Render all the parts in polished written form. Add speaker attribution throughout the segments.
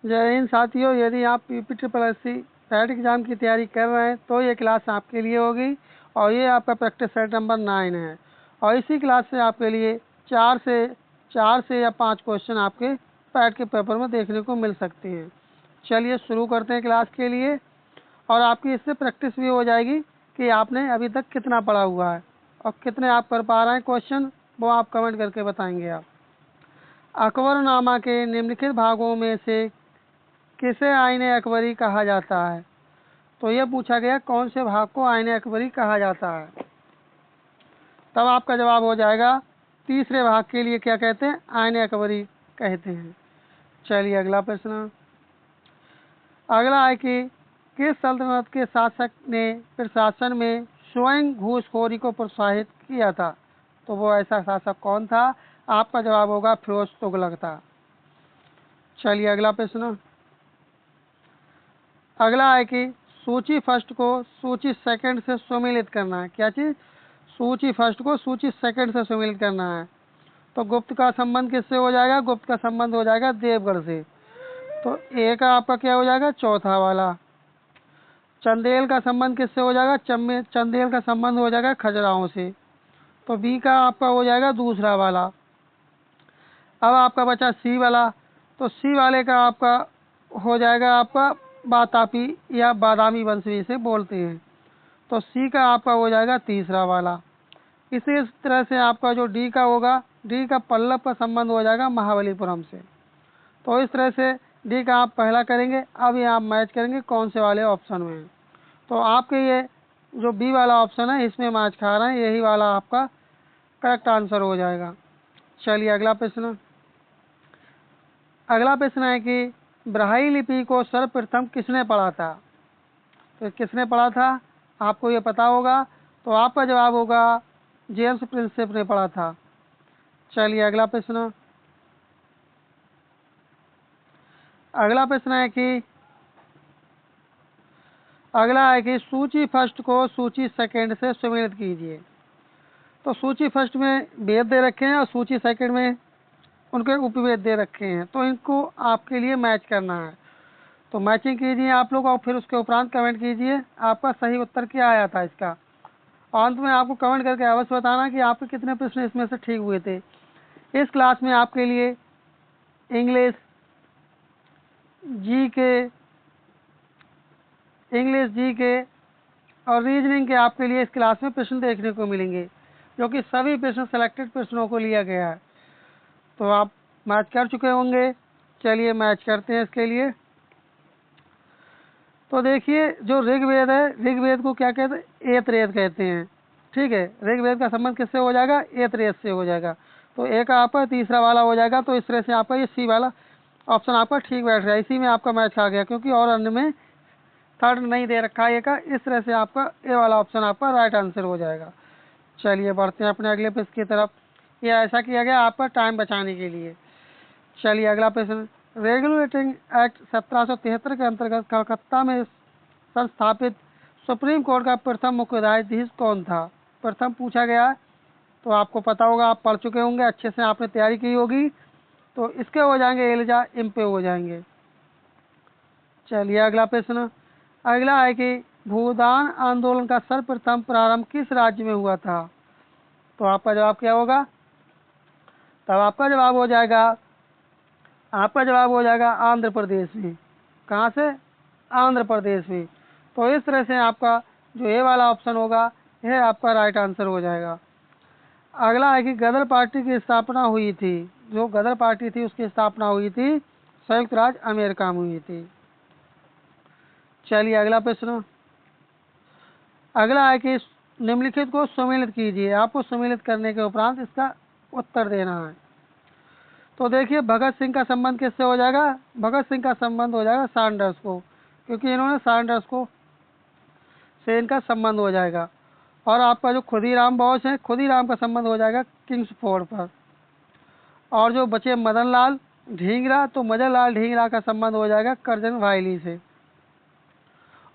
Speaker 1: जय हिंद साथियों, यदि आप PPSSC पैड एग्ज़ाम की तैयारी कर रहे हैं तो ये क्लास आपके लिए होगी। और ये आपका प्रैक्टिस सेट नंबर 9 है। और इसी क्लास से आपके लिए चार से या 5 क्वेश्चन आपके पैड के पेपर में देखने को मिल सकते हैं। चलिए शुरू करते हैं क्लास के लिए। और आपकी इससे प्रैक्टिस भी हो जाएगी कि आपने अभी तक कितना पढ़ा हुआ है और कितने आप कर पा रहे हैं क्वेश्चन, वो आप कमेंट करके बताएंगे। आप अकबरनामा के निम्नलिखित भागों में से किसे आईने अकबरी कहा जाता है? तो यह पूछा गया कौन से भाग को आईने अकबरी कहा जाता है। तब आपका जवाब हो जाएगा तीसरे भाग के लिए क्या कहते हैं? आईने अकबरी कहते हैं। चलिए अगला प्रश्न। अगला है कि किस सल्तनत के शासक ने प्रशासन में स्वयं घूसखोरी को प्रोत्साहित किया था? तो वो ऐसा शासक कौन था? आपका जवाब होगा फिरोज तुगलक था। चलिए अगला प्रश्न। अगला है कि सूची फर्स्ट को सूची सेकंड से सुमेलित करना है। क्या चीज़? सूची फर्स्ट को सूची सेकंड से सुमेलित करना है। तो गुप्त का संबंध किससे हो जाएगा? गुप्त का संबंध हो जाएगा देवगढ़ से। तो ए का आपका क्या हो जाएगा? चौथा वाला। चंदेल का संबंध किससे हो जाएगा? चंदेल का संबंध हो जाएगा खजुराहो से। तो बी का आपका हो जाएगा दूसरा वाला। अब आपका बचा सी वाला। तो सी वाले का आपका हो जाएगा आपका बातापी या बादामी वंश भी इसे बोलते हैं। तो सी का आपका हो जाएगा तीसरा वाला। इसी तरह से आपका जो डी का होगा, डी का पल्लव का संबंध हो जाएगा महाबलीपुरम से। तो इस तरह से डी का आप पहला करेंगे। अब ये आप मैच करेंगे कौन से वाले ऑप्शन में। तो आपके ये जो बी वाला ऑप्शन है इसमें मैच खा रहे हैं, यही वाला आपका करेक्ट आंसर हो जाएगा। चलिए अगला प्रश्न। अगला प्रश्न है कि ब्राह्मी लिपि को सर्वप्रथम किसने पढ़ा था? तो किसने पढ़ा था आपको ये पता होगा। तो आपका जवाब होगा जेम्स प्रिंसेप ने पढ़ा था। चलिए अगला प्रश्न। अगला प्रश्न है कि सूची फर्स्ट को सूची सेकंड से सुमेलित कीजिए। तो सूची फर्स्ट में वेद दे रखे हैं और सूची सेकंड में उनके उपवेद दे रखे हैं। तो इनको आपके लिए मैच करना है। तो मैचिंग कीजिए आप लोग और फिर उसके उपरांत कमेंट कीजिए आपका सही उत्तर क्या आया था इसका। अंत में आपको कमेंट करके अवश्य बताना कि आपके कितने प्रश्न इसमें से ठीक हुए थे। इस क्लास में आपके लिए इंग्लिश जी के और रीजनिंग के आपके लिए इस क्लास में प्रश्न देखने को मिलेंगे, जो कि सभी प्रश्न सेलेक्टेड प्रश्नों को लिया गया है। तो आप मैच कर चुके होंगे। चलिए मैच करते हैं इसके लिए। तो देखिए जो ऋग्वेद है, ऋग्वेद को क्या कहते हैं? एतरेद कहते हैं। ठीक है, ऋग्वेद का संबंध किससे हो जाएगा? एतरेद से हो जाएगा। तो ए का आपका तीसरा वाला हो जाएगा। तो इस तरह से आपका ये सी वाला ऑप्शन आपका ठीक बैठ रहा है। इसी में आपका मैच आ गया, क्योंकि और अन्य में थर्ड नहीं दे रखा है ए का। इस तरह से आपका ए वाला ऑप्शन आपका राइट आंसर हो जाएगा। चलिए बढ़ते हैं अपने अगले प्रश्न की तरफ। ये ऐसा किया गया आपका टाइम बचाने के लिए। चलिए अगला प्रश्न। रेगुलेटिंग एक्ट 1773 के अंतर्गत कलकत्ता में संस्थापित सुप्रीम कोर्ट का प्रथम मुख्य न्यायाधीश कौन था? प्रथम पूछा गया है, तो आपको पता होगा, आप पढ़ चुके होंगे, अच्छे से आपने तैयारी की होगी। तो इसके हो जाएंगे एलिजा इम्पे हो जाएंगे। चलिए अगला प्रश्न। अगला है कि भूदान आंदोलन का सर्वप्रथम प्रारंभ किस राज्य में हुआ था? तो आपका जवाब क्या होगा? तब आपका जवाब हो जाएगा आंध्र प्रदेश में। कहाँ से? आंध्र प्रदेश में। तो इस तरह से आपका जो ए वाला ऑप्शन होगा यह आपका राइट आंसर हो जाएगा। अगला है कि गदर पार्टी की स्थापना हुई थी। जो गदर पार्टी थी उसकी स्थापना हुई थी संयुक्त राज्य अमेरिका में हुई थी। चलिए अगला प्रश्न। अगला है कि निम्नलिखित को सम्मिलित कीजिए। आपको सम्मिलित करने के उपरांत इसका उत्तर देना है। तो देखिए भगत सिंह का संबंध किससे हो जाएगा? भगत सिंह का संबंध हो जाएगा सैंडर्स को, क्योंकि इन्होंने सैंडर्स को से इनका संबंध हो जाएगा। और आपका जो खुदीराम बोस है, खुदीराम का संबंध हो जाएगा किंग्सफोर्ड पर। और जो बचे मदन लाल ढींगरा, तो मदन लाल ढींगरा का संबंध हो जाएगा करजन वायली से।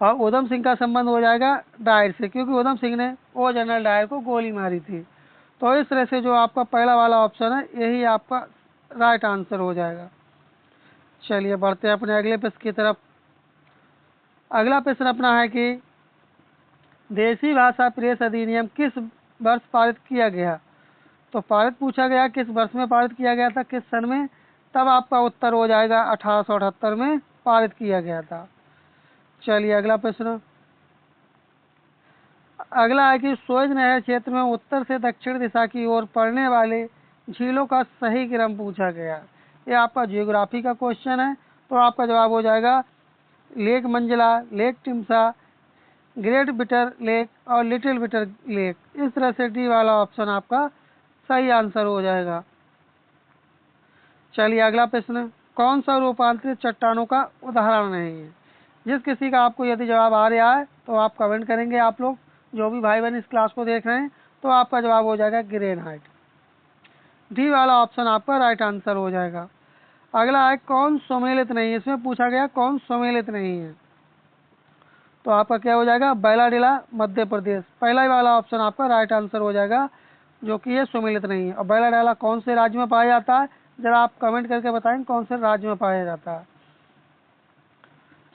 Speaker 1: और उधम सिंह का संबंध हो जाएगा डायर से, क्योंकि उधम सिंह ने वो जनरल डायर को गोली मारी थी। तो इस तरह से जो आपका पहला वाला ऑप्शन है यही आपका राइट आंसर हो जाएगा। चलिए बढ़ते हैं अपने अगले प्रश्न की तरफ। अगला प्रश्न अपना है कि देशी भाषा प्रेस अधिनियम किस वर्ष पारित किया गया। तो पारित पूछा गया किस वर्ष में पारित किया गया था, किस सन में, तब आपका उत्तर हो जाएगा 1878 में पारित किया गया था। चलिए अगला प्रश्न। अगला है कि सुएज नहर क्षेत्र में उत्तर से दक्षिण दिशा की ओर पड़ने वाले झीलों का सही क्रम पूछा गया। ये आपका जियोग्राफी का क्वेश्चन है, तो आपका जवाब हो जाएगा lake Manzala, lake Timsah, great bitter lake और लिटिल बिटर लेक। इस तरह से डी वाला ऑप्शन आपका सही आंसर हो जाएगा। चलिए अगला प्रश्न। कौन सा रूपांतरित चट्टानों का उदाहरण नहीं है। जिस किसी का आपको यदि जवाब आ रहा है तो आप कमेंट करेंगे, आप लोग जो भी भाई बहन इस क्लास को देख रहे हैं, तो आपका जवाब हो जाएगा ग्रेनाइट। डी वाला ऑप्शन आपका राइट आंसर हो जाएगा। अगला है कौन सम्मिलित नहीं है। इसमें पूछा गया कौन सम्मिलित नहीं है, तो आपका क्या हो जाएगा बैलाडीला मध्य प्रदेश। पहला ही वाला ऑप्शन आपका राइट आंसर हो जाएगा, जो कि ये सम्मिलित नहीं है। और बैलाडीला कौन से राज्य में पाया जाता है, जरा आप कमेंट करके बताएं कौन से राज्य में पाया जाता है।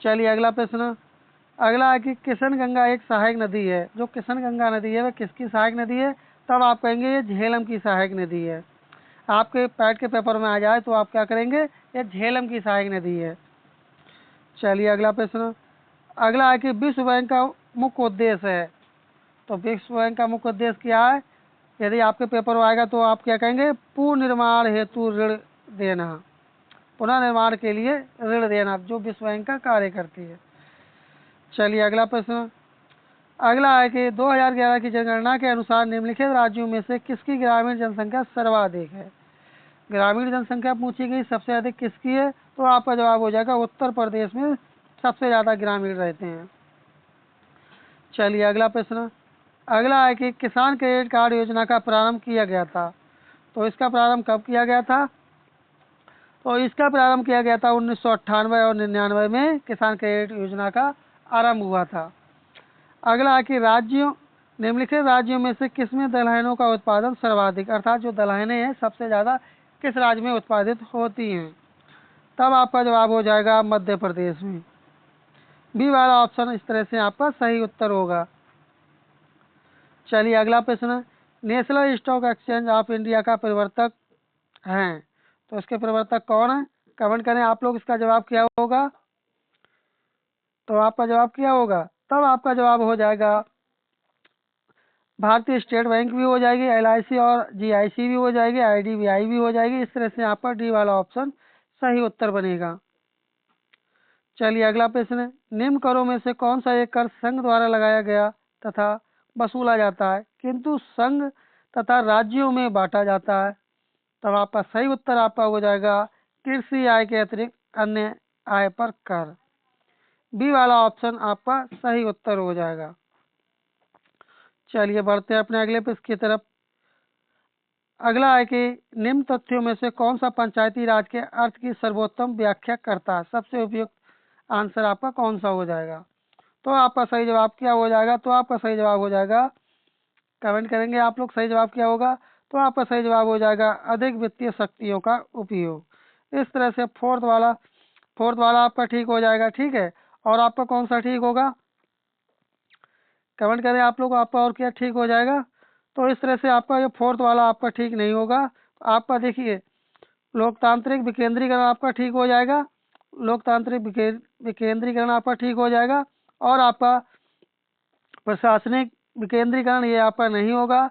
Speaker 1: चलिए अगला प्रश्न। अगला है कि किशन गंगा एक सहायक नदी है। जो किशन गंगा नदी है वह किसकी सहायक नदी है, तब आप कहेंगे ये झेलम की सहायक नदी है। आपके पैट के पेपर में आ जाए तो आप क्या करेंगे, ये झेलम की सहायक नदी है। चलिए अगला प्रश्न। अगला है कि विश्व बैंक का मुख्य उद्देश्य है। तो विश्व बैंक का मुख्य उद्देश्य क्या है, यदि आपके पेपर में आएगा तो आप क्या कहेंगे, पुनर्निर्माण हेतु ऋण देना, पुनर्निर्माण के लिए ऋण देना, जो विश्व बैंक का कार्य करती है। चलिए अगला प्रश्न। अगला है कि 2011 की जनगणना के अनुसार निम्नलिखित राज्यों में से किसकी ग्रामीण जनसंख्या सर्वाधिक है। ग्रामीण जनसंख्या पूछी गई सबसे अधिक किसकी है, तो आपका जवाब हो जाएगा उत्तर प्रदेश में सबसे ज़्यादा ग्रामीण रहते हैं। चलिए अगला प्रश्न। अगला है कि किसान क्रेडिट कार्ड योजना का प्रारंभ किया गया था। तो इसका प्रारंभ कब किया गया था, तो इसका प्रारंभ किया गया था 1998 और 99 में किसान क्रेडिट योजना का आरंभ हुआ था। अगला है कि राज्यों निम्नलिखित राज्यों में से किसमें दलहनों का उत्पादन सर्वाधिक, अर्थात जो दलहनें हैं सबसे ज़्यादा किस राज्य में उत्पादित होती हैं, तब आपका जवाब हो जाएगा मध्य प्रदेश में। बी वाला ऑप्शन इस तरह से आपका सही उत्तर होगा। चलिए अगला प्रश्न। National stock exchange of India का प्रवर्तक हैं, तो इसके प्रवर्तक कौन है, कमेंट करें आप लोग इसका जवाब क्या होगा। तो आपका जवाब क्या होगा, तब आपका जवाब हो जाएगा भारतीय स्टेट बैंक भी हो जाएगी, LIC और GIC भी हो जाएगी, IDBI भी हो जाएगी। इस तरह से आपका डी वाला ऑप्शन सही उत्तर बनेगा। चलिए अगला प्रश्न। निम्न करों में से कौन सा एक कर संघ द्वारा लगाया गया तथा वसूला जाता है किंतु संघ तथा राज्यों में बांटा जाता है, तब आपका सही उत्तर आपका हो जाएगा कृषि आय के अतिरिक्त अन्य आय पर कर। बी वाला ऑप्शन आपका सही उत्तर हो जाएगा। चलिए बढ़ते हैं अपने अगले प्रश्न की तरफ। अगला है कि निम्न तथ्यों में से कौन सा पंचायती राज के अर्थ की सर्वोत्तम व्याख्या करता है, सबसे उपयुक्त आंसर आपका कौन सा हो जाएगा। तो आपका सही जवाब क्या हो जाएगा, तो आपका सही जवाब हो जाएगा, कमेंट करेंगे आप लोग सही जवाब क्या होगा, तो आपका सही जवाब हो जाएगा अधिक वित्तीय शक्तियों का उपयोग। इस तरह से फोर्थ वाला आपका ठीक हो जाएगा। ठीक है, और आपका कौन सा ठीक होगा, कमेंट करें आप लोग आपका और क्या ठीक हो जाएगा। तो इस तरह से आपका ये फोर्थ वाला आपका ठीक नहीं होगा। आपका देखिए लोकतांत्रिक विकेंद्रीकरण आपका ठीक हो जाएगा, लोकतांत्रिक विकेंद्रीकरण आपका ठीक हो जाएगा, और आपका प्रशासनिक विकेंद्रीकरण ये आपका नहीं होगा।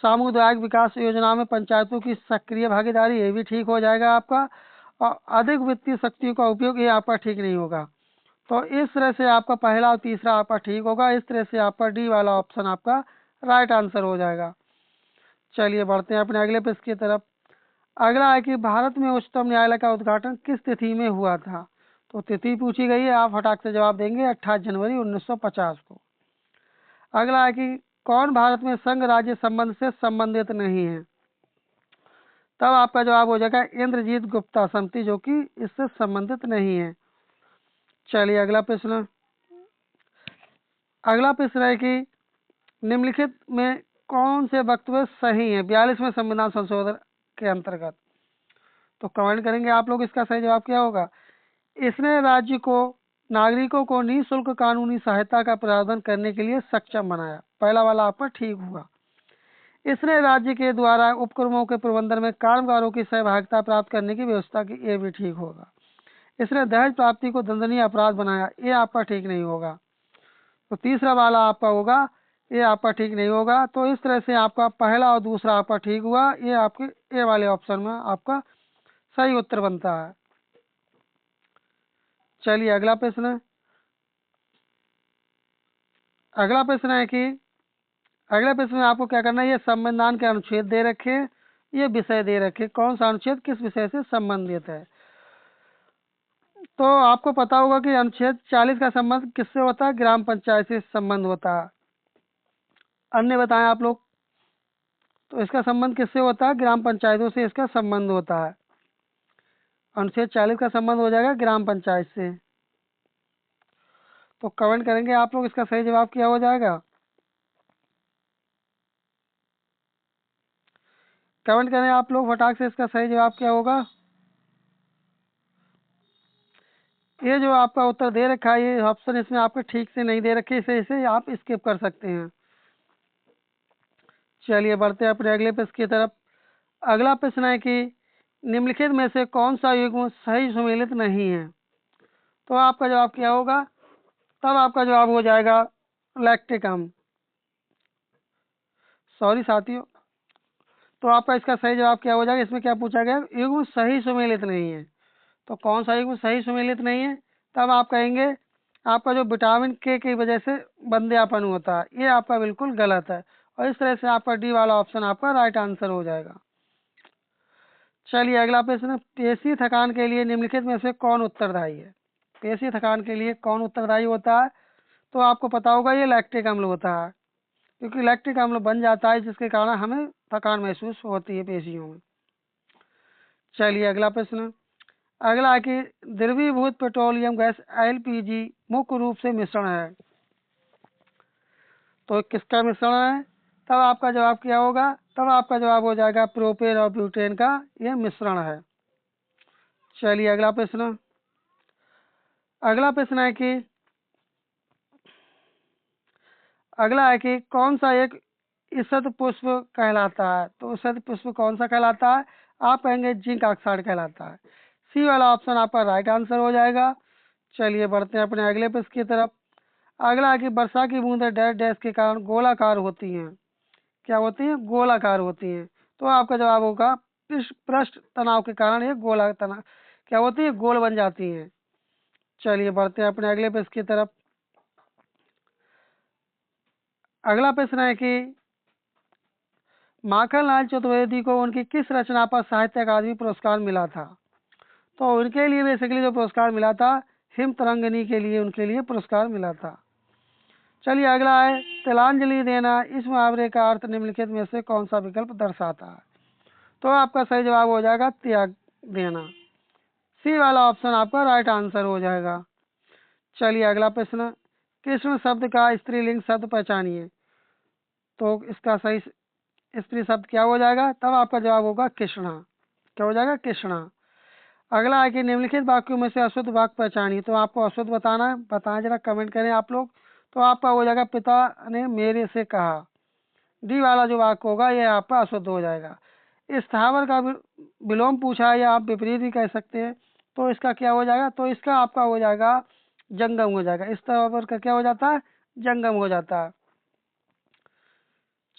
Speaker 1: सामुदायिक विकास योजना में पंचायतों की सक्रिय भागीदारी ये भी ठीक हो जाएगा आपका, और अधिक वित्तीय शक्तियों का उपयोग ये आपका ठीक नहीं होगा। तो इस तरह से आपका पहला और तीसरा आपका ठीक होगा। इस तरह से आपका डी वाला ऑप्शन आपका राइट आंसर हो जाएगा। चलिए बढ़ते हैं अपने अगले प्रश्न की तरफ। अगला है कि भारत में उच्चतम न्यायालय का उद्घाटन किस तिथि में हुआ था। तो तिथि पूछी गई है, आप फटाक से जवाब देंगे 28 जनवरी 1950 को। अगला है कि कौन भारत में संघ राज्य संबंध से संबंधित नहीं है, तब आपका जवाब हो जाएगा इंद्रजीत गुप्ता समिति, जो कि इससे संबंधित नहीं है। चलिए अगला प्रश्न है कि निम्नलिखित में कौन से वक्तव्य सही है 42वें संविधान संशोधन के अंतर्गत। तो कमेंट करेंगे आप लोग इसका सही जवाब क्या होगा। इसने राज्य को नागरिकों को निःशुल्क कानूनी सहायता का प्रावधान करने के लिए सक्षम बनाया। पहला वाला आपका ठीक हुआ। इसने राज्य के द्वारा उपक्रमों के प्रबंधन में कामगारों की सहभागिता प्राप्त करने की व्यवस्था की, ये भी ठीक होगा। इसने दहेज प्राप्ति को दंडनीय अपराध बनाया, ये आपका ठीक नहीं होगा। तो तीसरा वाला आपका होगा, ये आपका ठीक नहीं होगा। तो इस तरह से आपका पहला और दूसरा आपका ठीक हुआ, ये आपके ए वाले ऑप्शन में आपका सही उत्तर बनता है। चलिए अगला प्रश्न। अगला प्रश्न है कि अगले प्रश्न में आपको क्या करना है, ये संविधान के अनुच्छेद दे रखे, ये विषय दे रखे, कौन सा अनुच्छेद किस विषय से संबंधित है। तो आपको पता होगा कि अनुच्छेद 40 का संबंध किससे होता है, ग्राम पंचायत से संबंध होता है। अन्य बताएं आप लोग। तो इसका संबंध किससे होता है, ग्राम पंचायतों से इसका संबंध होता है। अनुच्छेद 40 का संबंध हो जाएगा ग्राम पंचायत से। तो कमेंट करेंगे आप लोग, इसका सही जवाब क्या हो जाएगा। कमेंट करें आप लोग फटाक से, इसका सही जवाब क्या होगा। ये जो आपका उत्तर दे रखा है, ये ऑप्शन इसमें आपके ठीक से नहीं दे रखे, इसे आप स्किप कर सकते हैं। चलिए बढ़ते हैं अपने अगले प्रश्न की तरफ। अगला प्रश्न है कि निम्नलिखित में से कौन सा युग्म सही सुमेलित नहीं है। तो आपका जवाब क्या होगा, तब आपका जवाब हो जाएगा लैक्टिक अम्ल। सॉरी साथियों, तो आपका इसका सही जवाब क्या हो जाएगा, इसमें क्या पूछा गया, युग्म सही सुमेलित नहीं है। तो कौन सा युग्म सही सुमेलित नहीं है, तब आप कहेंगे आपका जो विटामिन के की वजह से बंध्यापन होता है, ये आपका बिल्कुल गलत है। और इस तरह से आपका डी वाला ऑप्शन आपका राइट आंसर हो जाएगा। चलिए अगला प्रश्न, पेशी थकान के लिए निम्नलिखित में से कौन उत्तरदायी है। पेशी थकान के लिए कौन उत्तरदायी होता है। तो आपको पता होगा ये लैक्टिक अम्ल होता है, क्योंकि लैक्टिक अम्ल बन जाता है जिसके कारण हमें थकान महसूस होती है पेशियों में। चलिए अगला प्रश्न। अगला है कि द्रवीभूत पेट्रोलियम गैस एलपीजी मुख्य रूप से मिश्रण है। तो किसका मिश्रण है, तब आपका जवाब क्या होगा, तब आपका जवाब हो जाएगा प्रोपेन और ब्यूटेन का यह मिश्रण है। चलिए अगला प्रश्न। अगला प्रश्न है कि अगला है कि कौन सा एक ईषद पुष्प कहलाता है। तो ईषद पुष्प कौन सा कहलाता है, आप कहेंगे जिंक ऑक्साइड कहलाता है। सी वाला ऑप्शन आपका राइट आंसर हो जाएगा। चलिए बढ़ते हैं अपने अगले प्रश्न की तरफ। अगला है कि वर्षा की बूंदें डैश डैश के कारण गोलाकार होती हैं। क्या होती हैं, गोलाकार होती हैं। तो आपका जवाब होगा पृष्ठ तनाव के कारण ये गोला तनाव क्या होती है, गोल बन जाती हैं। चलिए बढ़ते हैं अपने अगले प्रश्न की तरफ। अगला प्रश्न है कि माखनलाल चतुर्वेदी को उनकी किस रचना पर साहित्य अकादमी पुरस्कार मिला था। तो उनके लिए बेसिकली जो पुरस्कार मिला था, हिम तरंगिनी के लिए उनके लिए पुरस्कार मिला था। चलिए अगला है, तिलांजलि देना इस मुहावरे का अर्थ निम्नलिखित में से कौन सा विकल्प दर्शाता है। तो आपका सही जवाब हो जाएगा त्याग देना। सी वाला ऑप्शन आपका राइट आंसर हो जाएगा। चलिए अगला प्रश्न, कृष्ण शब्द का स्त्रीलिंग शब्द पहचानिए। तो इसका सही स्त्री शब्द क्या हो जाएगा, तब आपका जवाब होगा कृष्णा। क्या हो जाएगा, कृष्णा। अगला है कि निम्नलिखित वाक्यों में से अशुद्ध वाक्य पहचानिए। तो आपको अशुद्ध बताना है, बताएं जरा, कमेंट करें आप लोग। तो आपका हो जाएगा पिता ने मेरे से कहा। डी वाला जो वाक्य होगा ये आपका अशुद्ध हो जाएगा। स्थावर का विलोम पूछा है, या आप विपरीत भी कह सकते हैं। तो इसका क्या हो जाएगा, तो इसका आपका हो जाएगा जंगम हो जाएगा। स्थावर का क्या हो जाता है, जंगम हो जाता है।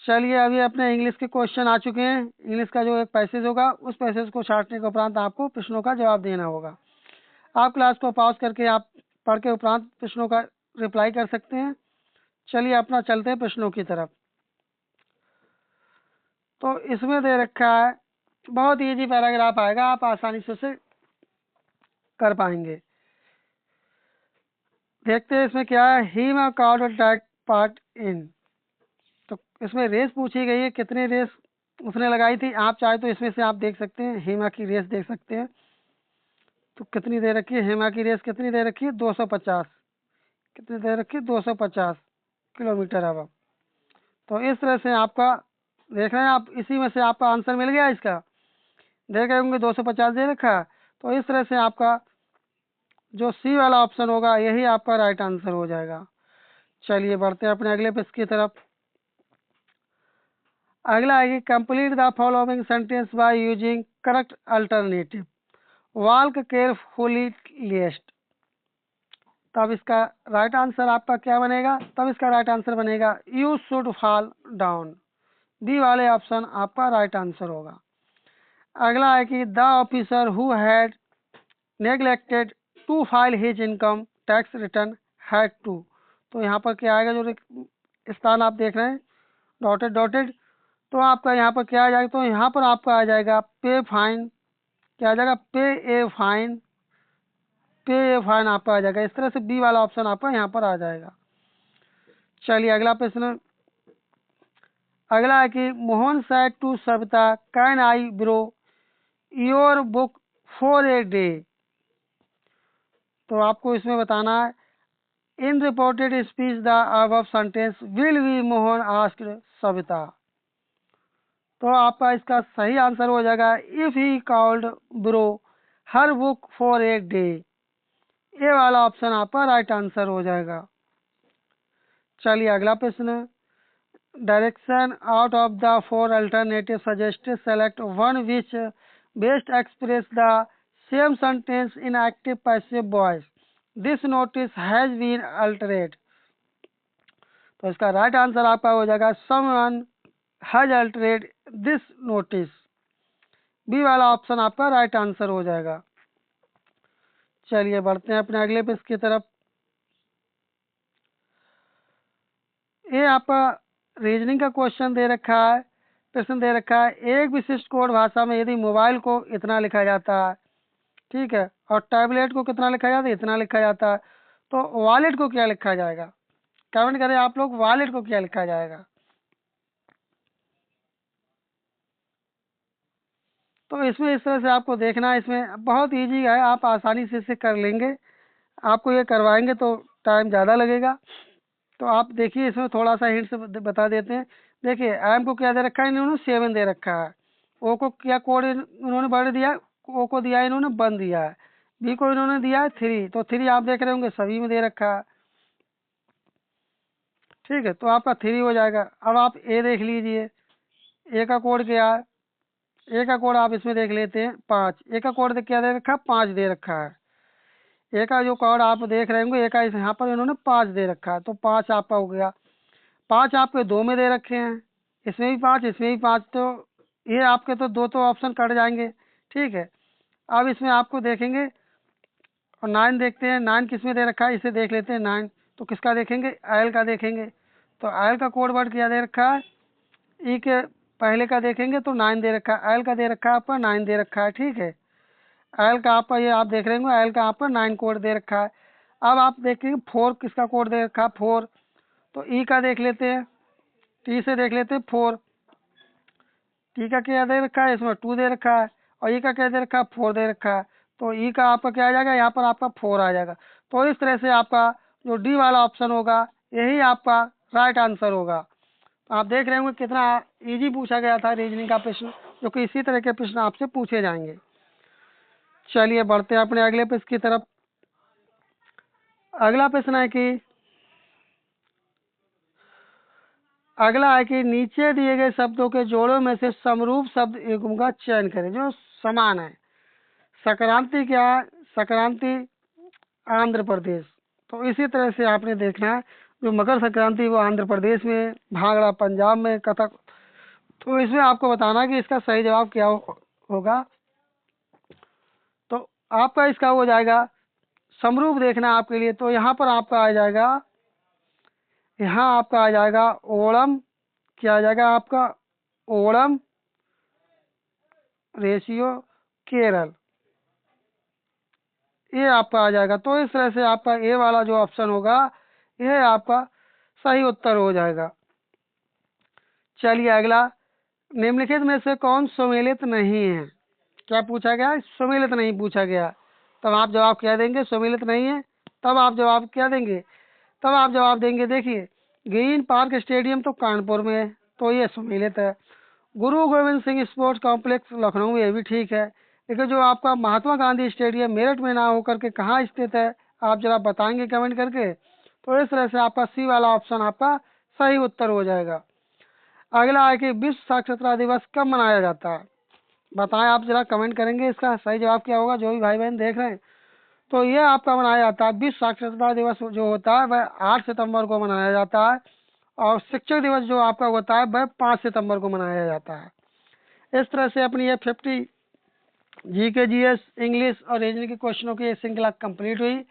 Speaker 1: चलिए अभी अपने इंग्लिश के क्वेश्चन आ चुके हैं। इंग्लिश का जो एक पैसेज होगा, उस पैसेज को छांटने के उपरांत आपको प्रश्नों का जवाब देना होगा। आप क्लास को पॉज करके आप पढ़ के उपरांत प्रश्नों का रिप्लाई कर सकते हैं। चलिए अपना चलते हैं प्रश्नों की तरफ। तो इसमें दे रखा है, बहुत इजी पैराग्राफ आएगा, आप आसानी से उसे कर पाएंगे। देखते हैं इसमें क्या है, हीमा कार्ड टेक पार्ट इन। तो इसमें रेस पूछी गई है, कितनी रेस उसने लगाई थी। आप चाहे तो इसमें से आप देख सकते हैं, हेमा की रेस देख सकते हैं। तो कितनी दे रखी है, हेमा की रेस कितनी दे रखी है, 250। कितनी दे रखी है, 250 किलोमीटर आवर। तो इस तरह से आपका देख रहे हैं आप, इसी में से आपका आंसर मिल गया। इसका देख रहे होंगे 250 दे रखा है। तो इस तरह से आपका जो सी वाला ऑप्शन होगा यही आपका राइट आंसर हो जाएगा। चलिए बढ़ते हैं अपने अगले पेज की तरफ। अगला है कि complete the following sentence by using correct alternative, walk carefully list. तब इसका राइट आंसर आपका क्या बनेगा? तब इसका राइट आंसर बनेगा you should fall down. B वाले ऑप्शन आपका राइट आंसर होगा। अगला है कि the officer who had neglected to file his income tax return had to. तो यहाँ पर क्या आएगा? जो स्थान आप देख रहे हैं डॉटेड डॉटेड, तो आपका यहाँ पर क्या आ जाएगा? तो यहाँ पर आपका आ जाएगा पे फाइन। क्या आ जाएगा? पे ए फाइन। पे ए फाइन आपका आ जाएगा। इस तरह से बी वाला ऑप्शन आपका यहाँ पर आ जाएगा। चलिए अगला प्रश्न। अगला है कि Mohan said to Savita can I borrow your book for a day. तो आपको इसमें बताना है in reported speech the above sentence will be Mohan asked Savita. तो आपका इसका सही आंसर हो जाएगा if he called borrow her book for a day. ये वाला ऑप्शन आपका राइट आंसर हो जाएगा। चलिए अगला प्रश्न। Direction out of the four alternative suggested select one which best express the same sentence in active passive voice. This notice has been altered. तो इसका राइट आंसर आपका हो जाएगा someone has altered this notice. B वाला option आपका right answer हो जाएगा। चलिए बढ़ते हैं अपने अगले पेज की तरफ। ये आपका रीजनिंग का क्वेश्चन दे रखा है, प्रश्न दे रखा है एक विशिष्ट कोड भाषा में यदि मोबाइल को इतना लिखा जाता है, ठीक है, और टैबलेट को कितना लिखा जाता है? इतना लिखा जाता है, तो वॉलेट को क्या लिखा जाएगा? कमेंट करें आप लोग, वॉलेट को क्या लिखा जाएगा? तो इसमें इस तरह से आपको देखना है। इसमें बहुत ईजी है, आप आसानी से इसे कर लेंगे। आपको ये करवाएंगे तो टाइम ज़्यादा लगेगा। तो आप देखिए इसमें थोड़ा सा हिंट से बता देते हैं। देखिए एम को क्या दे रखा है इन्होंने? 7 दे रखा है। ओ को क्या कोड उन्होंने बढ़ दिया है? ओ को दिया है इन्होंने 1 दिया है। बी को इन्होंने दिया है 3, तो 3 आप देख रहे होंगे सभी में दे रखा है, ठीक है, तो आपका 3 हो जाएगा। अब आप ए देख लीजिए, ए का कोड क्या है? ए का कोड आप इसमें देख लेते हैं 5। ए का कोड क्या दे रखा है? 5 दे रखा है। ए का जो कोड आप देख रहे होंगे, ए का यहाँ पर इन्होंने 5 दे रखा है, तो 5 आपका हो गया। 5 आपके 2 में दे रखे हैं, इसमें भी 5, इसमें भी 5, तो ये आपके तो 2 तो ऑप्शन कट जाएंगे, ठीक है। अब इसमें आपको देखेंगे और 9 देखते हैं, 9 किस में दे रखा है? इसे देख लेते हैं 9, तो किसका देखेंगे? एल का देखेंगे। तो एल का कोड वर्ड क्या दे रखा है? ई के पहले का देखेंगे तो 9 दे रखा है, एल का दे रखा है आपका 9 दे रखा है, ठीक है। एल का आपका ये आप देख रहे होंगे, एल का आपका 9 कोड दे रखा है। अब आप देखेंगे 4 किसका कोड दे रखा है? 4। तो ई का देख लेते हैं, टी से देख लेते हैं 4। टी का क्या दे रखा है? इसमें 2 दे रखा है, और ई का क्या दे रखा है? 4 दे रखा है। तो ई का आपका क्या आ जाएगा? यहाँ पर आपका 4 आ जाएगा। तो इस तरह से आपका जो डी वाला ऑप्शन होगा यही आपका राइट आंसर होगा। तो आप देख रहे होंगे कितना इजी पूछा गया था रीजनिंग का प्रश्न, जो कि इसी तरह के प्रश्न आपसे पूछे जाएंगे। चलिए बढ़ते हैं अपने अगले प्रश्न की तरफ। अगला प्रश्न है कि नीचे दिए गए शब्दों के जोड़ों में से समरूप शब्द युग्म का चयन करें जो समान है। संक्रांति क्या है? संक्रांति आंध्र प्रदेश। तो इसी तरह से आपने देखना है, जो मकर संक्रांति वो आंध्र प्रदेश में, भांगड़ा पंजाब में, कथक। तो इसमें आपको बताना है कि इसका सही जवाब क्या होगा। तो आपका इसका हो जाएगा समरूप देखना आपके लिए। तो यहाँ पर आपका आ जाएगा, यहाँ आपका आ जाएगा ओणम। क्या आ जाएगा आपका? ओणम रेशियो केरल, ये आपका आ जाएगा। तो इस तरह से आपका ए वाला जो ऑप्शन होगा यह आपका सही उत्तर हो जाएगा। चलिए अगला, निम्नलिखित में से कौन सम्मिलित नहीं है? क्या पूछा गया? सम्मिलित नहीं पूछा गया। तब आप जवाब क्या देंगे? सम्मिलित नहीं है। तब आप जवाब क्या देंगे? तब आप जवाब देंगे, देखिए ग्रीन पार्क स्टेडियम तो कानपुर में है, तो ये सम्मिलित है। गुरु गोविंद सिंह स्पोर्ट्स कॉम्प्लेक्स लखनऊ में, ये भी ठीक है। लेकिन जो आपका महात्मा गांधी स्टेडियम मेरठ में ना होकर के कहाँ स्थित है, आप जरा बताएंगे कमेंट करके। तो इस तरह से आपका सी वाला ऑप्शन आपका सही उत्तर हो जाएगा। अगला है कि विश्व साक्षरता दिवस कब मनाया जाता है, बताएं आप जरा कमेंट करेंगे इसका सही जवाब क्या होगा, जो भी भाई बहन देख रहे हैं। तो ये आपका मनाया जाता है, विश्व साक्षरता दिवस जो होता है वह 8 सितंबर को मनाया जाता है, और शिक्षक दिवस जो आपका होता है वह 5 सितंबर को मनाया जाता है। इस तरह से अपनी ये 50 जीके जीएस इंग्लिश और रीजनिंग के क्वेश्चनों की ये श्रृंखला कंप्लीट हुई।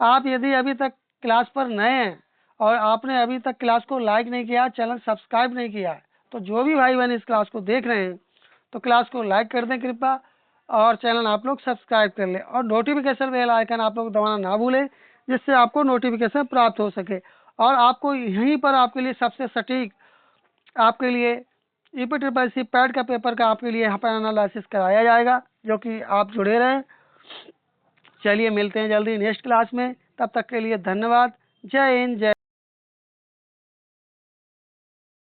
Speaker 1: आप यदि अभी तक क्लास पर नए हैं और आपने अभी तक क्लास को लाइक नहीं किया, चैनल सब्सक्राइब नहीं किया, तो जो भी भाई बहन इस क्लास को देख रहे हैं तो क्लास को लाइक कर दें कृपया, और चैनल आप लोग सब्सक्राइब कर लें, और नोटिफिकेशन बेल आइकन आप लोग दबाना ना भूलें, जिससे आपको नोटिफिकेशन प्राप्त हो सके। और आपको यहीं पर आपके लिए सबसे सटीक आपके लिए ईपीट्रिपल पैड का पेपर का आपके लिए यहाँ पर एनालिसिस कराया जाएगा, जो कि आप जुड़े रहें। चलिए मिलते हैं जल्दी नेक्स्ट क्लास में, तब तक के लिए धन्यवाद। जय हिंद, जय